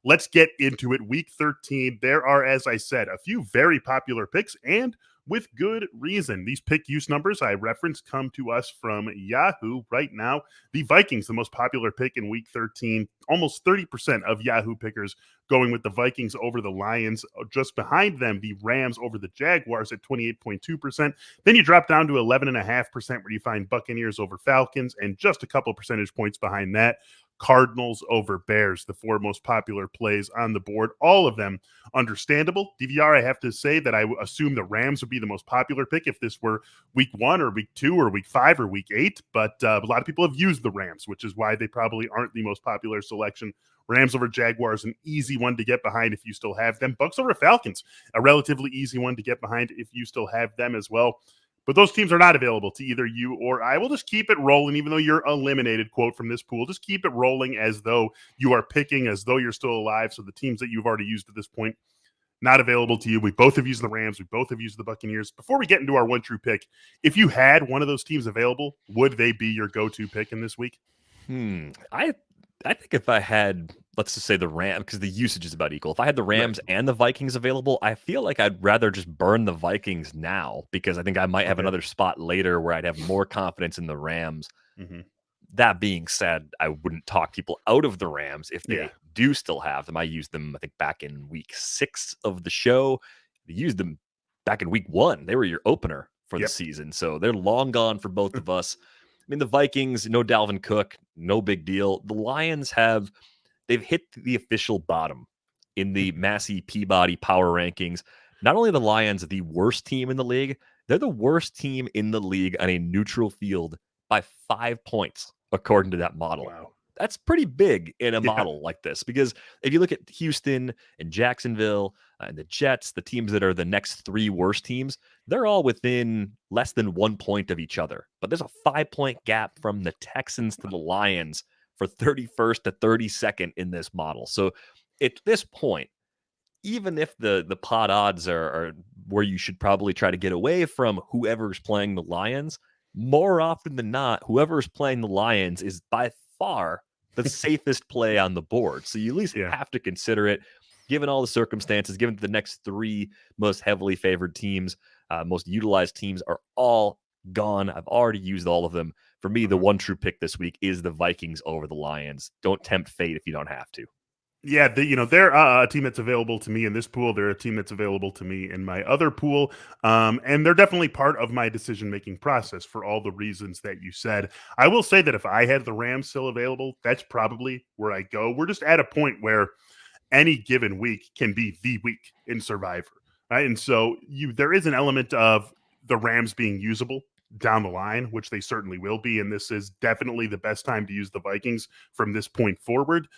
let's get into it. Week 13, there are, as I said, a few very popular picks, and with good reason. These pick use numbers I referenced come to us from Yahoo right now. The Vikings, the most popular pick in week 13, almost 30% of Yahoo pickers going with the Vikings over the Lions. Just behind them, the Rams over the Jaguars at 28.2%. Then you drop down to 11.5% where you find Buccaneers over Falcons, and just a couple percentage points behind that, Cardinals over Bears, the four most popular plays on the board. All of them understandable. DVR, I have to say that I assume the Rams would be the most popular pick if this were week 1 or week 2 or week 5 or week 8. But a lot of people have used the Rams, which is why they probably aren't the most popular selection. Rams over Jaguars, an easy one to get behind if you still have them. Bucks over Falcons, a relatively easy one to get behind if you still have them as well. But those teams are not available to either you or I. Will just keep it rolling, even though you're eliminated, quote from this pool. Just keep it rolling as though you are picking, as though you're still alive. So the teams that you've already used at this point, not available to you. We both have used the Rams. We both have used the Buccaneers. Before we get into our one true pick, if you had one of those teams available, would they be your go-to pick in this week? I think if I had, let's just say the Rams, because the usage is about equal. If I had the Rams and the Vikings available, I feel like I'd rather just burn the Vikings now, because I think I might have another spot later where I'd have more confidence in the Rams. Mm-hmm. That being said, I wouldn't talk people out of the Rams if they do still have them. I used them, I think, back in week 6 of the show. I used them back in week 1. They were your opener for the season. So they're long gone for both of us. I mean, the Vikings, no Dalvin Cook, no big deal. The Lions they've hit the official bottom in the Massey Peabody power rankings. Not only are the Lions the worst team in the league, they're the worst team in the league on a neutral field by 5 points, according to that model. Wow. That's pretty big in a model like this, because if you look at Houston and Jacksonville and the Jets, the teams that are the next 3 worst teams, they're all within less than 1 point of each other. But there's a 5-point gap from the Texans to the Lions for 31st to 32nd in this model. So at this point, even if the pot odds are where you should probably try to get away from whoever's playing the Lions, more often than not, whoever's playing the Lions is by far the safest play on the board. So you at least have to consider it, given all the circumstances, given the next 3 most heavily favored teams, most utilized teams are all gone. I've already used all of them. For me, the one true pick this week is the Vikings over the Lions. Don't tempt fate if you don't have to. Yeah, they're a team that's available to me in this pool. They're a team that's available to me in my other pool. And they're definitely part of my decision-making process for all the reasons that you said. I will say that if I had the Rams still available, that's probably where I go. We're just at a point where any given week can be the week in Survivor, right? And so there is an element of the Rams being usable down the line, which they certainly will be. And this is definitely the best time to use the Vikings from this point forward.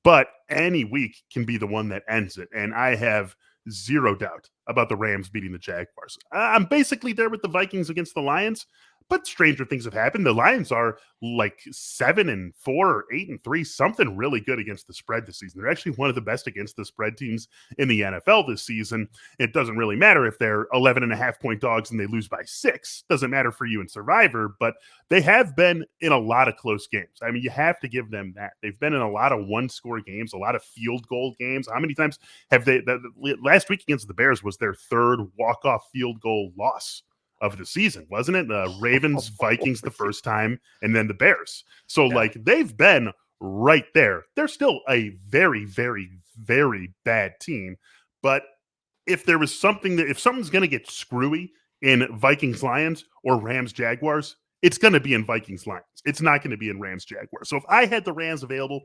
But any week can be the one that ends it. And I have zero doubt about the Rams beating the Jaguars. I'm basically there with the Vikings against the Lions, but stranger things have happened. The Lions are like 7-4 or 8-3, something really good against the spread this season. They're actually one of the best against the spread teams in the NFL this season. It doesn't really matter if they're 11.5-point dogs and they lose by 6. Doesn't matter for you in Survivor, but they have been in a lot of close games. I mean, you have to give them that. They've been in a lot of one-score games, a lot of field goal games. How many times have last week against the Bears was their 3rd walk-off field goal loss of the season, wasn't it? Ravens, Vikings the first time, and then the Bears. So, they've been right there. They're still a very, very, very bad team. But if something's going to get screwy in Vikings Lions or Rams Jaguars, it's going to be in Vikings Lions. It's not going to be in Rams Jaguars. So if I had the Rams available,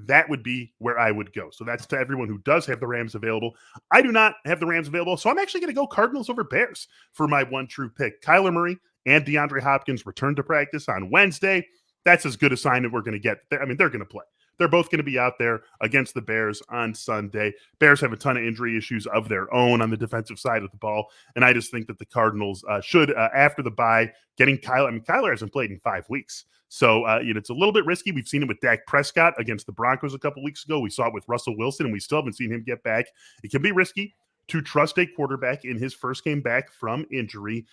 that would be where I would go. So that's to everyone who does have the Rams available. I do not have the Rams available, so I'm actually going to go Cardinals over Bears for my one true pick. Kyler Murray and DeAndre Hopkins return to practice on Wednesday. That's as good a sign that we're going to get. I mean, they're going to play. They're both going to be out there against the Bears on Sunday. Bears have a ton of injury issues of their own on the defensive side of the ball, and I just think that the Cardinals should, after the bye, getting Kyler. I mean, Kyler hasn't played in 5 weeks. So, it's a little bit risky. We've seen it with Dak Prescott against the Broncos a couple weeks ago. We saw it with Russell Wilson, and we still haven't seen him get back. It can be risky. to trust a quarterback in his first game back from injury.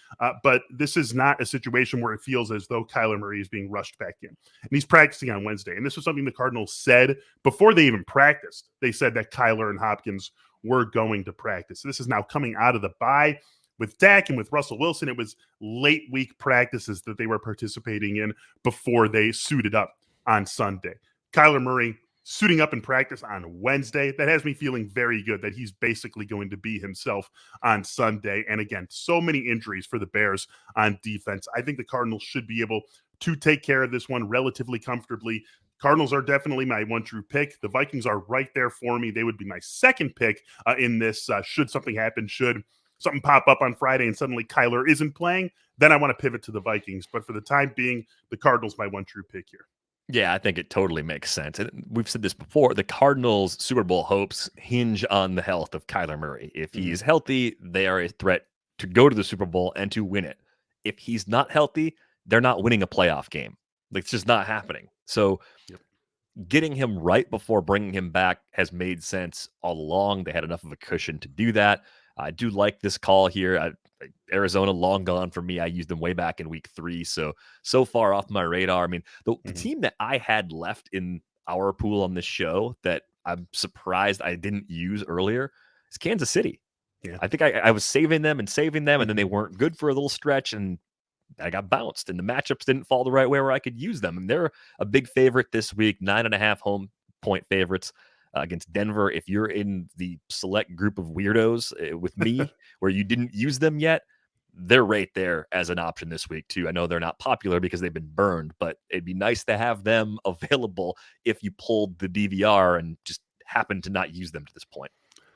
But this is not a situation where it feels as though Kyler Murray is being rushed back in. And he's practicing on Wednesday. And this was something the Cardinals said before they even practiced. They said that Kyler and Hopkins were going to practice. So this is now coming out of the bye. With Dak and with Russell Wilson, it was late week practices that they were participating in before they suited up on Sunday. Kyler Murray suiting up in practice on Wednesday. That has me feeling very good that he's basically going to be himself on Sunday. And again, so many injuries for the Bears on defense. I think the Cardinals should be able to take care of this one relatively comfortably. Cardinals are definitely my one true pick. The Vikings are right there for me. They would be my second pick in this. Should something happen, should something pop up on Friday and suddenly Kyler isn't playing, then I want to pivot to the Vikings. But for the time being, the Cardinals my one true pick here. Yeah, I think it totally makes sense. And we've said this before. The Cardinals' Super Bowl hopes hinge on the health of Kyler Murray. If he's healthy, they are a threat to go to the Super Bowl and to win it. If he's not healthy, they're not winning a playoff game. Like, it's just not happening. So getting him right before bringing him back has made sense all along. They had enough of a cushion to do that. I do like this call here. Arizona, long gone for me. I used them way back in week 3. So far off my radar. I mean, the team that I had left in our pool on this show that I'm surprised I didn't use earlier is Kansas City. Yeah. I think I was saving them, and then they weren't good for a little stretch, and I got bounced, and the matchups didn't fall the right way where I could use them. And they're a big favorite this week, 9.5 home point favorites against Denver. If you're in the select group of weirdos with me where you didn't use them yet, they're right there as an option this week too. I know they're not popular because they've been burned, but it'd be nice to have them available if you pulled the DVR and just happened to not use them to this point.